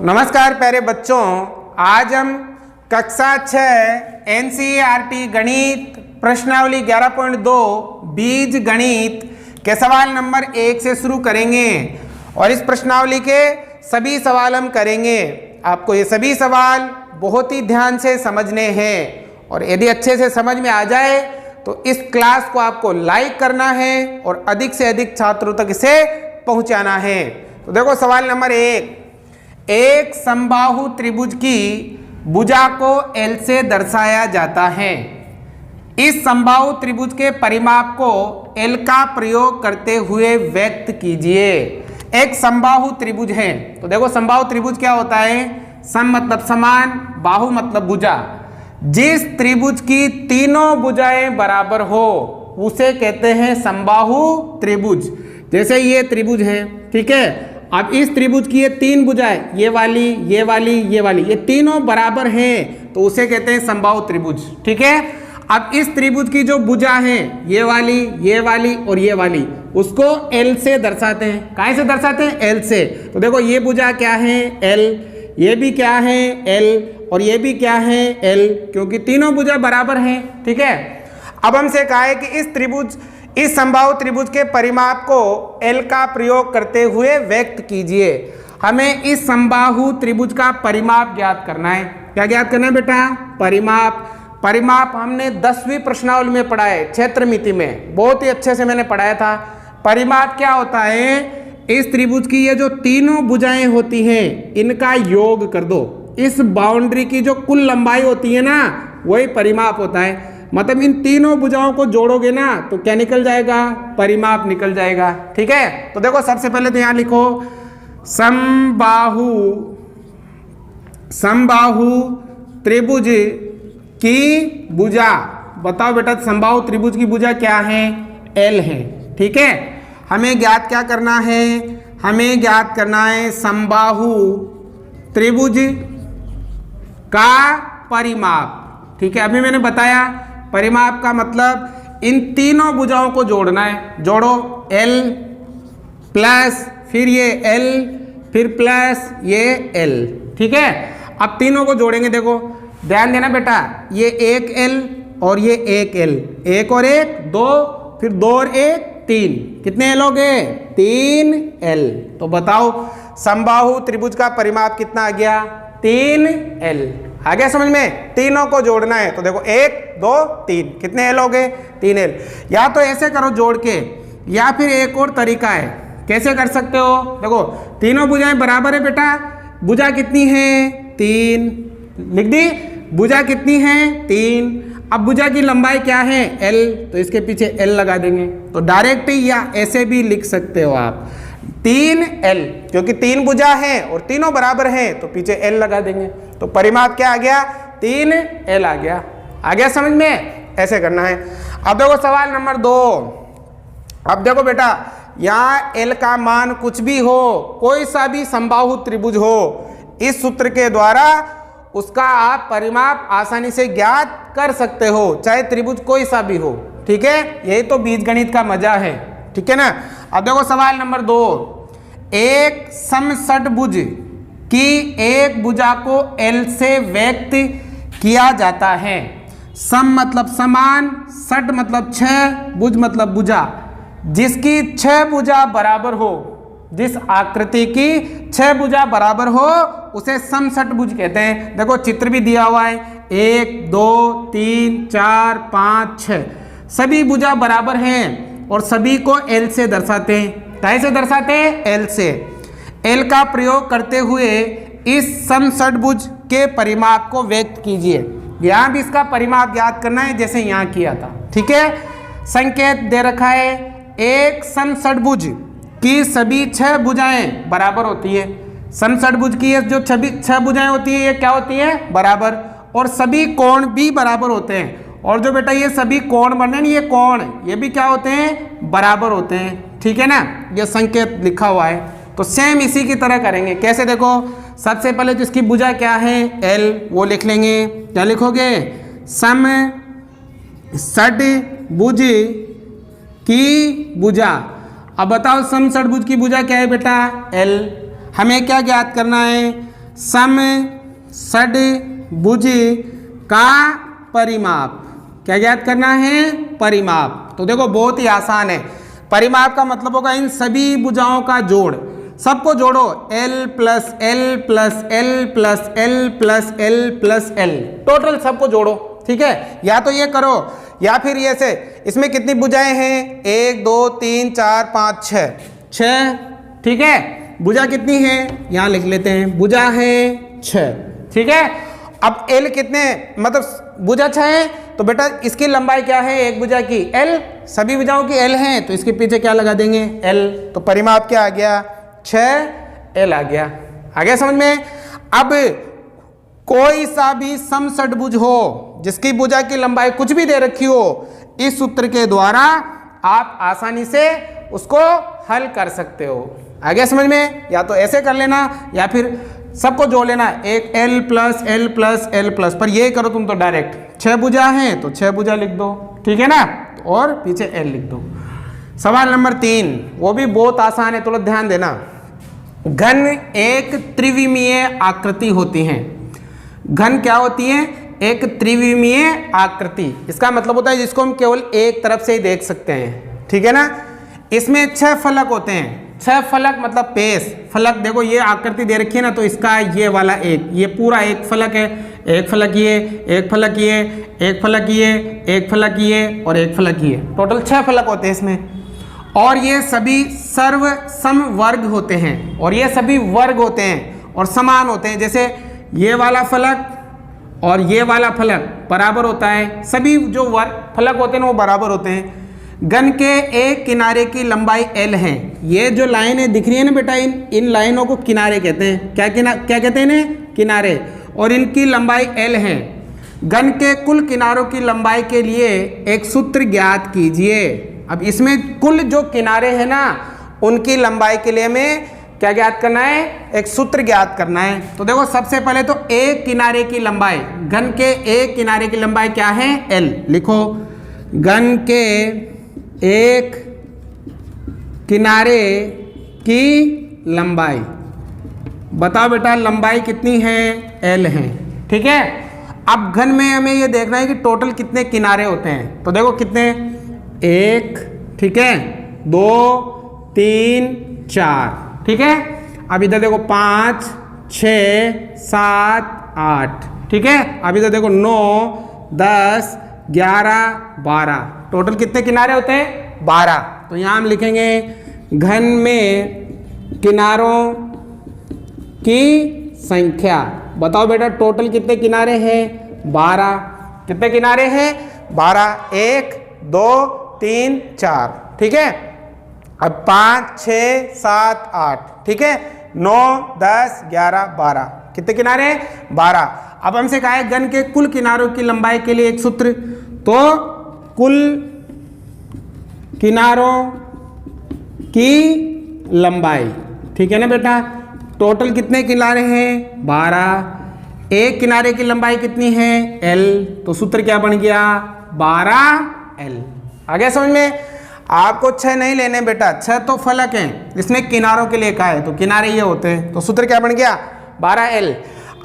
नमस्कार प्यारे बच्चों, आज हम कक्षा 6 एनसीईआरटी गणित प्रश्नावली 11.2 बीज गणित के सवाल नंबर 1 से शुरू करेंगे और इस प्रश्नावली के सभी सवाल हम करेंगे। आपको ये सभी सवाल बहुत ही ध्यान से समझने हैं और यदि अच्छे से समझ में आ जाए तो इस क्लास को आपको लाइक करना है और अधिक से अधिक छात्रों तक इसे पहुंचाना है। तो देखो सवाल नंबर 1, एक समबाहु त्रिभुज की भुजा को L से दर्शाया जाता है। इस समबाहु त्रिभुज के परिमाप को L का प्रयोग करते हुए व्यक्त कीजिए। एक समबाहु त्रिभुज है, तो देखो समबाहु त्रिभुज क्या होता है? सम मतलब समान, बाहु मतलब भुजा। जिस त्रिभुज की तीनों भुजाएं बराबर हो उसे कहते हैं समबाहु त्रिभुज। जैसे ये त्रिभुज है, ठीक है। अब इस त्रिभुज की ये तीन भुजाएं, ये वाली, ये वाली, ये वाली, ये तीनों बराबर हैं तो उसे कहते हैं समबाहु त्रिभुज, ठीक है। अब इस त्रिभुज की जो भुजा है, ये वाली और ये वाली, उसको L से दर्शाते हैं। काहे से दर्शाते हैं? L से। तो देखो ये भुजा क्या है? L, ये भी क्या है? L, और ये भी क्या है? L, क्योंकि तीनों भुजा बराबर हैं, ठीक है। अब हमसे कहा है कि इस समबाहु त्रिभुज के परिमाप को L का प्रयोग करते हुए व्यक्त कीजिए। हमें इस समबाहु त्रिभुज का परिमाप ज्ञात करना है। क्या ज्ञात करना है बेटा? परिमाप हमने 10वीं प्रश्नावली में पढ़ा है, क्षेत्रमिति में, बहुत ही अच्छे से मैंने पढ़ाया था। परिमाप क्या होता है? इस त्रिभुज की ये जो तीनों भुजाएं होती हैं इनका योग कर दो। इस बाउंड्री की जो कुल लंबाई होती है ना, वही परिमाप होता है। मतलब इन तीनों भुजाओं को जोड़ोगे ना तो क्या निकल जाएगा? परिमाप निकल जाएगा, ठीक है। तो देखो सबसे पहले तो यहां लिखो समबाहु त्रिभुज की भुजा। बताओ बेटा समबाहु त्रिभुज की भुजा क्या है? L है, ठीक है। हमें ज्ञात क्या करना है? हमें ज्ञात करना है समबाहु त्रिभुज का परिमाप, ठीक है। अभी मैंने बताया परिमाप का मतलब इन तीनों भुजाओं को जोड़ना है। जोड़ो L प्लस फिर ये L फिर प्लस ये L, ठीक है। अब तीनों को जोड़ेंगे। देखो ध्यान देना बेटा, ये एक L और ये एक L, एक और एक दो, फिर दो और एक तीन, कितने L हो गए? 3L। तो बताओ समबाहु त्रिभुज का परिमाप कितना आ गया? 3L। आ गया समझ में? तीनों को जोड़ना है तो देखो 1 2 3, कितने L हो गए? 3L। या तो ऐसे करो जोड़ के, या फिर एक और तरीका है। कैसे कर सकते हो? देखो तीनों भुजाएं बराबर है बेटा। भुजा कितनी है? 3। लिख दी। भुजा कितनी है? 3। अब भुजा की लंबाई क्या है? L, तो इसके पीछे L लगा देंगे। तो डायरेक्ट या ऐसे भी लिख सकते हो आप 3L, क्योंकि तीन भुजा है और तीनों बराबर हैं तो पीछे L लगा देंगे। तो परिमाप क्या आ गया? 3L आ गया। आ गया समझ में? ऐसे करना है। अब देखो सवाल नंबर 2। अब देखो बेटा, यहाँ L का मान कुछ भी हो, कोई सा भी समबाहु त्रिभुज हो, इस सूत्र के द्वारा उसका आप परिमाप आसानी से ज्ञात कर सकते हो, चाहे त्रिभुज कोई सा भी हो, ठीक है। यही तो बीजगणित का मजा है, ठीक है ना। अब देखो सवाल नंबर 2, एक समषट्भुज की एक भुजा को L से व्यक्त किया जाता है। सम मतलब समान, षट मतलब 6, भुज मतलब भुजा, जिसकी 6 भुजा बराबर हो। जिस आकृति की 6 भुजा बराबर हो उसे समषट्भुज कहते हैं। देखो चित्र भी दिया हुआ है, 1 2 3 4 5 6, सभी भुजा बराबर हैं और सभी को L से दर्शाते हैं। कैसे दर्शाते हैं? L से। L का प्रयोग करते हुए इस समषट्भुज के परिमाप को व्यक्त कीजिए। यहाँ भी इसका परिमाप ज्ञात करना है जैसे यहाँ किया था, ठीक है। संकेत दे रखा है, एक समषट्भुज की सभी 6 भुजाएं बराबर होती है। समषट्भुज की ये जो 6 भुजाएं होती है ये क्या होती है? बराबर। और सभी कोण भी बराबर होते हैं। और जो बेटा ये सभी कोण बने हैं, ये कोण, ये भी क्या होते हैं? बराबर होते हैं, ठीक है ना। ये संकेत लिखा हुआ है। तो सेम इसी की तरह करेंगे। कैसे? देखो सबसे पहले तो इसकी भुजा क्या है? L, वो लिख लेंगे। क्या लिखोगे? समषट्भुज की भुजा। अब बताओ समषट्भुज की भुजा क्या है बेटा? L। हमें क्या ज्ञात करना है? सम षड्भुज का परिमाप। क्या ज्ञात करना है? परिमाप। तो देखो बहुत ही आसान है। परिमाप का मतलब होगा इन सभी भुजाओं का जोड़। सबको जोड़ो, L plus L plus L plus L plus L plus L, total सबको जोड़ो। ठीक है, या तो ये करो या फिर ये से। इसमें कितनी भुजाएं हैं? 1 2 3 4 5 6। ठीक है, भुजा कितनी है? यहां लिख लेते हैं, भुजा है 6। ठीक है, अब L कितने, मतलब भुजा 6 है तो बेटा इसकी लंबाई क्या है एक भुजा की? L। सभी भुजाओं की L है तो इसके पीछे क्या लगा देंगे? L। तो परिमाप क्या आ गया? 6L आ गया। आ गया समझ में? अब कोई सा भी समषड्भुज हो जिसकी भुजा की लंबाई कुछ भी दे रखी हो, इस सूत्र के द्वारा आप आसानी से उसको हल कर सकते हो। आ गया समझ में? या तो ऐसे कर लेना या फिर सबको जोड़ लेना, एक L plus L plus L plus. पर ये करो तुम तो डायरेक्ट 6 भुजा है तो 6 भुजा लिख दो। ठीक है ना, और पीछे L लिख दो। सवाल नंबर 3, वो भी बहुत आसान है, थोड़ा ध्यान देना। घन एक त्रिविमीय आकृति होती है। घन क्या होती है? एक त्रिविमीय आकृति। इसका मतलब होता है जिसको हम केवल एक तरफ से ही देख सकते हैं। ठीक है ना, इसमें 6 फलक होते हैं। 6 फलक मतलब पेश। फलक देखो ये आकृति दे रखी है ना, तो इसका ये वाला एक, ये पूरा एक फलक है। एक फलक ये, एक फलक ये, एक फलक ये, एक फलक ये और एक फलक ये, टोटल 6 फलक होते हैं इसमें। और ये सभी सर्व सम वर्ग होते हैं, और ये सभी वर्ग होते हैं और समान होते हैं। जैसे ये वाला फलक और ये वाला फलक बराबर होता है। सभी जो वर्ग फलक होते हैं ना वो बराबर होते हैं। घन के एक किनारे की लंबाई L है। ये जो लाइन है दिख रही है ना बेटा, इन लाइनों को किनारे कहते हैं। क्या कहते हैं इन्हें? किनारे। और इनकी लंबाई L है। घन के कुल किनारों की लंबाई के लिए एक सूत्र ज्ञात कीजिए। अब इसमें कुल जो किनारे हैं ना उनकी लंबाई के लिए हमें क्या ज्ञात करना है? एक सूत्र ज्ञात करना है। तो देखो सबसे पहले तो एक किनारे की लंबाई, घन के एक किनारे की लंबाई क्या है? L। लिखो, घन के एक किनारे की लंबाई, बताओ बेटा लंबाई कितनी है? L है। ठीक है, अब घन में हमें ये देखना है कि टोटल कितने किनारे होते हैं। तो देखो कितने? 1, ठीक है, 2 3 4। ठीक है, अब इधर देखो 5 6 7 8। ठीक है, अब इधर देखो 9 10 11 12। टोटल कितने किनारे होते हैं? 12। तो यहाँ हम लिखेंगे घन में किनारों की संख्या। बताओ बेटा टोटल कितने किनारे हैं? 12। कितने किनारे हैं? 12। 1 2 3 4। ठीक है, अब 5 6 7 8। ठीक है, 9 10 11 12। कितने किनारे? 12। अब हमसे कहा है घन के कुल किनारों की लंबाई के लिए एक सूत्र। तो कुल किनारों की लंबाई, ठीक है ना बेटा, टोटल कितने किनारे हैं? 12। एक किनारे की लंबाई कितनी है? L। तो सूत्र क्या बन गया? 12L। आ गया समझ में? आपको 6 नहीं लेने बेटा, 6 तो फलक हैं, इसने किनारों के लिए कहा है तो किनारे ये होते हैं। तो सूत्र क्या बन गया? 12L।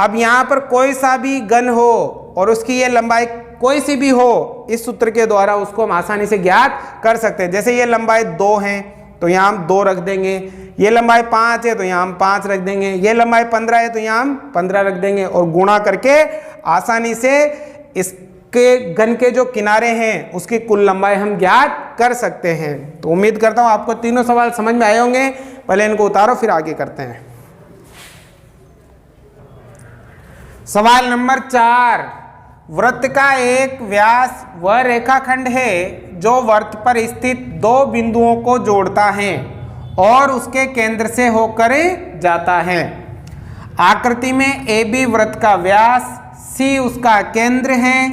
अब यहाँ पर कोई सा भी घन हो और उसकी ये लंबाई कोई सी भी हो, इस सूत्र के द्वारा उसको हम आसानी से ज्ञात कर सकते हैं। जैसे ये लंबाई 2 है तो यहाँ हम 2 रख देंगे, ये लंबाई 5 है तो यहाँ हम 5 रख देंगे, ये लंबाई 15 है तो यहाँ हम 15 रख देंगे, और गुणा करके आसानी से इसके घन के जो किनारे हैं उसकी कुल लंबाई हम ज्ञात कर सकते हैं। तो उम्मीद करता हूँ आपको तीनों सवाल समझ में आए होंगे। पहले इनको उतारो फिर आगे करते हैं। सवाल नंबर 4, वृत्त का एक व्यास वह रेखाखंड है जो वृत्त पर स्थित 2 बिंदुओं को जोड़ता है और उसके केंद्र से होकर जाता है। आकृति में AB वृत्त का व्यास, C उसका केंद्र है,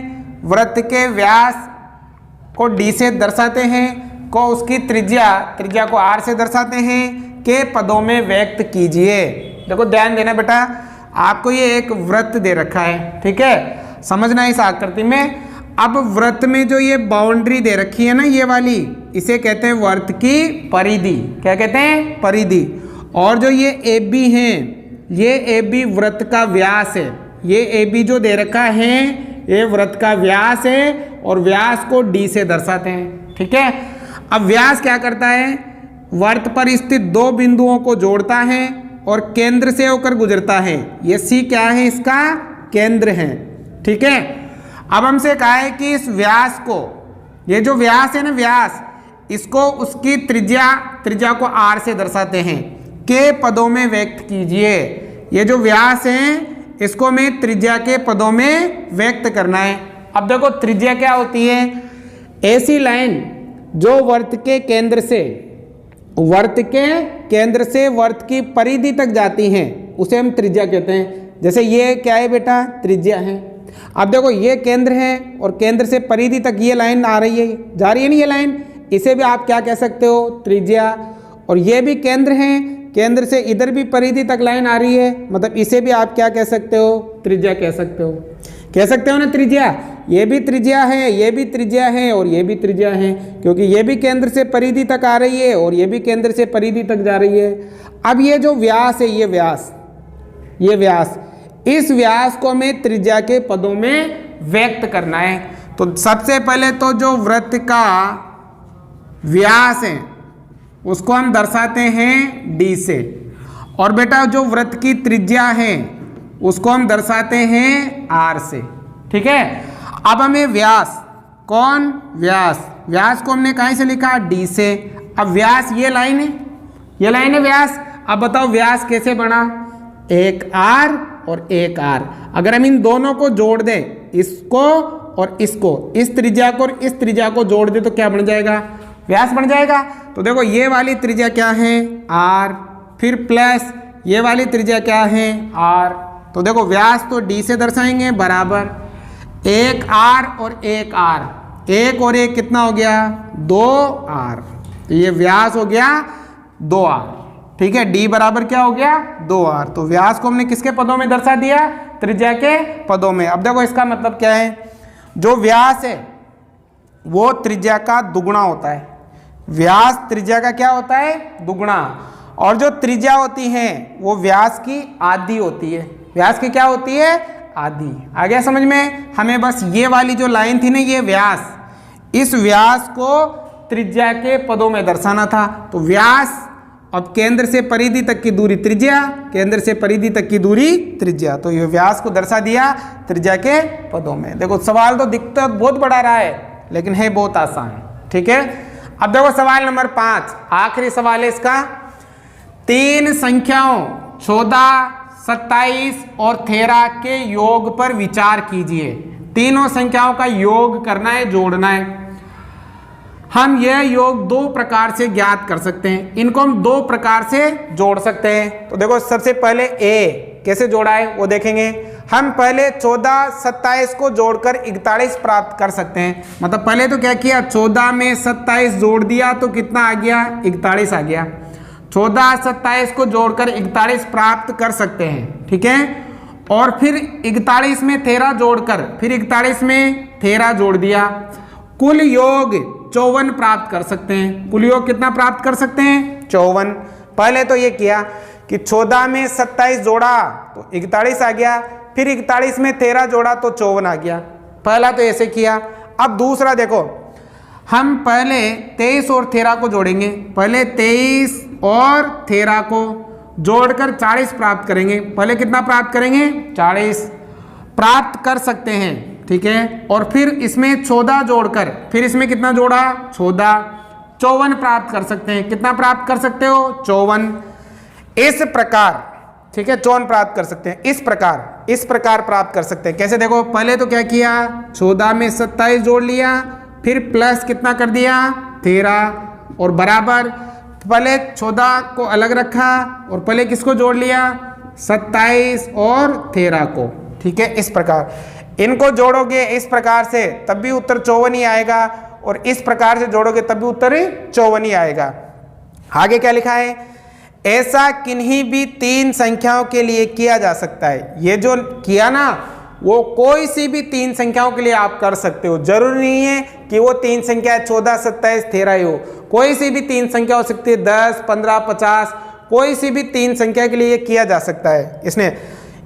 वृत्त के व्यास को D से दर्शाते हैं, को उसकी त्रिज्या को R से दर्शाते हैं, के पदों में व्यक्त कीजिए। देखो ध्यान देना बेटा, आपको ये एक वृत्त दे रखा है, ठीक है, समझना इस आकृति में। अब वृत्त में जो ये बाउंड्री दे रखी है ना ये वाली, इसे कहते हैं वृत्त की परिधि। क्या कहते हैं? परिधि। और जो ये AB है, ये ए बी वृत्त का व्यास है। ये ए बी जो दे रखा है ये वृत्त का व्यास है और व्यास को डी से दर्शाते हैं। ठीक है, अब व्यास क्या करता है, वृत्त पर स्थित दो बिंदुओं को जोड़ता है और केंद्र से होकर गुजरता है। ये सी क्या है, इसका केंद्र है। ठीक है, अब हमसे कहा है कि इस व्यास को, ये जो व्यास है ना व्यास, इसको उसकी त्रिज्या को आर से दर्शाते हैं, के पदों में व्यक्त कीजिए। ये जो व्यास है इसको हमें त्रिज्या के पदों में व्यक्त करना है। अब देखो त्रिज्या क्या होती है, ऐसी लाइन जो वृत्त के केंद्र से वृत्त की परिधि तक जाती हैं उसे हम त्रिज्या कहते हैं। जैसे ये क्या है बेटा, त्रिज्या है। अब देखो ये केंद्र है और केंद्र से परिधि तक ये लाइन आ रही है, जा रही है ना ये लाइन, इसे भी आप क्या कह सकते हो, त्रिज्या। और ये भी केंद्र है, केंद्र से इधर भी परिधि तक लाइन आ रही है, मतलब इसे भी आप क्या कह सकते हो, त्रिज्या कह सकते हो। कह सकते हो ना त्रिज्या, ये भी त्रिज्या है, ये भी त्रिज्या है और ये भी त्रिज्या है, क्योंकि ये भी केंद्र से परिधि तक आ रही है और ये भी केंद्र से परिधि तक जा रही है। अब ये जो व्यास है, ये व्यास, इस व्यास को हमें त्रिज्या के पदों में व्यक्त करना है। तो सबसे पहले तो जो वृत्त का व्यास है उसको हम दर्शाते हैं डी से, और बेटा जो वृत्त की त्रिज्या है उसको हम दर्शाते हैं आर से। ठीक है, अब हमें व्यास, कौन, व्यास को हमने कहाँ से लिखा, डी से। अब व्यास ये लाइन है व्यास। अब बताओ व्यास कैसे बना, एक आर और एक आर। अगर हम इन दोनों को जोड़ दें, इसको और इसको, इस त्रिज्या को और इस त्रिज्या को जोड़ दें तो क्या बन जाएगा, व्यास बन जाएगा। तो देखो ये वाली त्रिज्या क्या है, आर, फिर प्लस ये वाली त्रिज्या क्या है, आर। तो देखो व्यास तो डी से दर्शाएंगे, बराबर एक आर और एक आर, एक और एक कितना हो गया, 2r। तो ये व्यास हो गया 2r। ठीक है, d बराबर क्या हो गया, 2r। तो व्यास को हमने किसके पदों में दर्शा दिया, त्रिज्या के पदों में। अब देखो इसका मतलब क्या है, जो व्यास है वो त्रिज्या का दुगुना होता है। व्यास त्रिज्या का क्या होता है, दुगुना। और जो त्रिज्या होती है वो व्यास की आधी होती है। व्यास की क्या होती है, आधी। आ गया समझ में। हमें बस ये वाली जो लाइन थी ना, ये व्यास, इस व्यास को त्रिज्या के पदों में दर्शाना था। तो व्यास, अब केंद्र से परिधि तक की दूरी त्रिज्या, केंद्र से परिधि तक की दूरी त्रिज्या। तो ये व्यास को दर्शा दिया त्रिज्या के पदों में। देखो सवाल तो दिखता बहुत बड़ा रहा है लेकिन है बहुत आसान। ठीक है, अब देखो सवाल नंबर 5, आखिरी सवाल है इसका। 3 संख्याओं 14, 27 और 13 के योग पर विचार कीजिए। तीनों संख्याओं का योग करना है, जोड़ना है। हम यह योग 2 प्रकार से ज्ञात कर सकते हैं, इनको हम 2 प्रकार से जोड़ सकते हैं। तो देखो सबसे पहले ए कैसे जोड़ा है वो देखेंगे। हम पहले 14, 27 को जोड़कर 41 प्राप्त कर सकते हैं। मतलब पहले तो क्या किया, 14 में 27 जोड़ दिया तो कितना आ गया, 41 आ गया। 14, 27 को जोड़कर 41 प्राप्त कर सकते हैं। ठीक है, और फिर 41 में 13 जोड़कर फिर 41 में 13 जोड़ दिया, कुल योग 54 प्राप्त कर सकते हैं। कुल योग कितना प्राप्त कर सकते हैं, 54। पहले तो ये किया कि 14 में 27 जोड़ा तो 41 आ गया, फिर 41 में 13 जोड़ा तो 54 आ गया। पहला तो ऐसे किया। अब दूसरा देखो, हम पहले 23 और 13 को जोड़ेंगे। पहले 23 और 13 को जोड़कर 40 प्राप्त करेंगे। पहले कितना प्राप्त करेंगे, 40 प्राप्त कर सकते हैं। ठीक है, और फिर इसमें 14 जोड़कर फिर इसमें कितना जोड़ा, 14, 54 प्राप्त कर सकते हैं। कितना प्राप्त कर सकते हो, 54। इस प्रकार, ठीक है, 54 प्राप्त कर सकते हैं। इस प्रकार प्राप्त कर सकते हैं। कैसे, देखो पहले तो क्या किया, 14 में 27 जोड़ लिया, फिर प्लस कितना कर दिया, 13 और बराबर। पहले 14 को अलग रखा और पहले किसको जोड़ लिया, 27 और 13 को। ठीक है, इस प्रकार इनको जोड़ोगे इस प्रकार से तब भी उत्तर 54 ही आएगा, और इस प्रकार से जोड़ोगे तब भी उत्तर 54 ही आएगा। आगे क्या लिखा है, ऐसा किन्हीं भी 3 संख्याओं के लिए किया जा सकता है। ये जो किया ना, वो कोई सी भी 3 संख्याओं के लिए आप कर सकते हो। जरूरी नहीं है कि वो 3 संख्या 14, 27, 13 ही हो। कोई सी भी 3 संख्या हो सकती है, 10, 15, 50, कोई सी भी 3 संख्या के लिए किया जा सकता है। इसने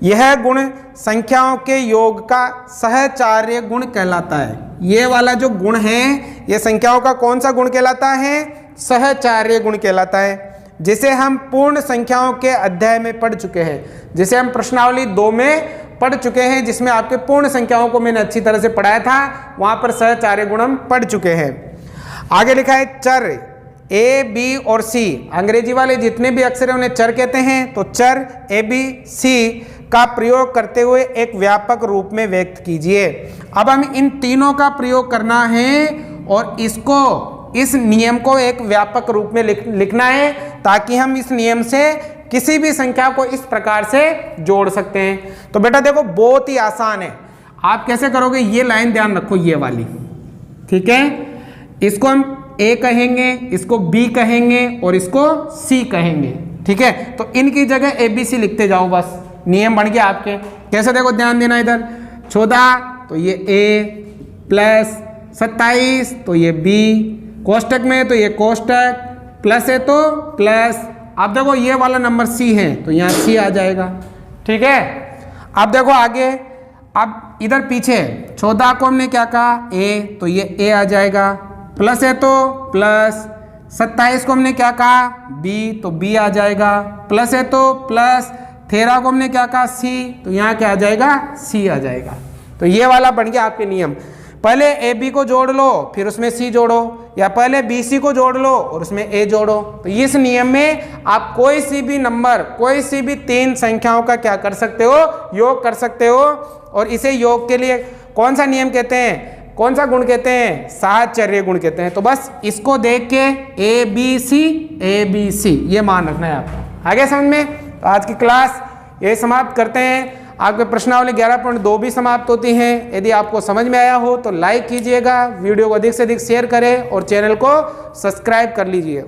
यह गुण संख्याओं के योग का सहचार्य गुण कहलाता है। ये वाला जो गुण है ये संख्याओं का कौन सा गुण कहलाता है? सहचार्य गुण कहलाता है, जिसे हम पूर्ण संख्याओं के अध्याय में पढ़ चुके हैं, जिसे हम प्रश्नावली 2 में पढ़ चुके हैं, जिसमें आपके पूर्ण संख्याओं को मैंने अच्छी तरह से पढ़ाया था। वहां पर सहचार्य गुण हम पढ़ चुके हैं। आगे लिखा है चर ए बी और सी। अंग्रेजी वाले जितने भी अक्षर हैं उन्हें चर कहते हैं। तो चर ए बी सी का प्रयोग करते हुए एक व्यापक रूप में व्यक्त कीजिए। अब हम इन तीनों का प्रयोग करना है और इस नियम को एक व्यापक रूप में लिखना है, ताकि हम इस नियम से किसी भी संख्या को इस प्रकार से जोड़ सकते हैं। तो बेटा देखो बहुत ही आसान है। आप कैसे करोगे? ये लाइन ध्यान रखो, ये वाली, ठीक है। इसको हम ए कहेंगे, इसको बी कहेंगे और इसको सी कहेंगे, ठीक है। तो इनकी जगह ए बी सी लिखते जाओ, बस नियम बन गया आपके। कैसे? देखो ध्यान देना इधर, 14 तो ये ए प्लस 27 तो ये बी, कोष्टक में तो ये कोष्टक, प्लस है तो प्लस। अब देखो ये वाला नंबर सी है तो यहाँ सी आ जाएगा, ठीक है। अब देखो आगे, अब इधर पीछे 14 को हमने क्या कहा? ए, तो ये ए आ जाएगा, प्लस है तो प्लस। 27 को हमने क्या कहा? बी, तो बी आ जाएगा, प्लस है तो प्लस। 13 को हमने क्या कहा? सी, तो यहाँ क्या आ जाएगा? सी आ जाएगा। तो ये वाला बन गया आपके नियम। पहले ए बी को जोड़ लो फिर उसमें सी जोड़ो, या पहले बी सी को जोड़ लो और उसमें ए जोड़ो। तो इस नियम में आप कोई सी भी नंबर, कोई सी भी 3 संख्याओं का क्या कर सकते हो? योग कर सकते हो। और इसे योग के लिए कौन सा नियम कहते हैं? कौन सा गुण कहते हैं? साहचर्य गुण कहते हैं। तो बस इसको देख के ए बी सी ये मान रखना है आपको। आगे समझ में? तो आज की क्लास ये समाप्त करते हैं। आपके प्रश्नावली 11.2 भी समाप्त होती हैं। यदि आपको समझ में आया हो तो लाइक कीजिएगा, वीडियो को अधिक से अधिक शेयर करें और चैनल को सब्सक्राइब कर लीजिए।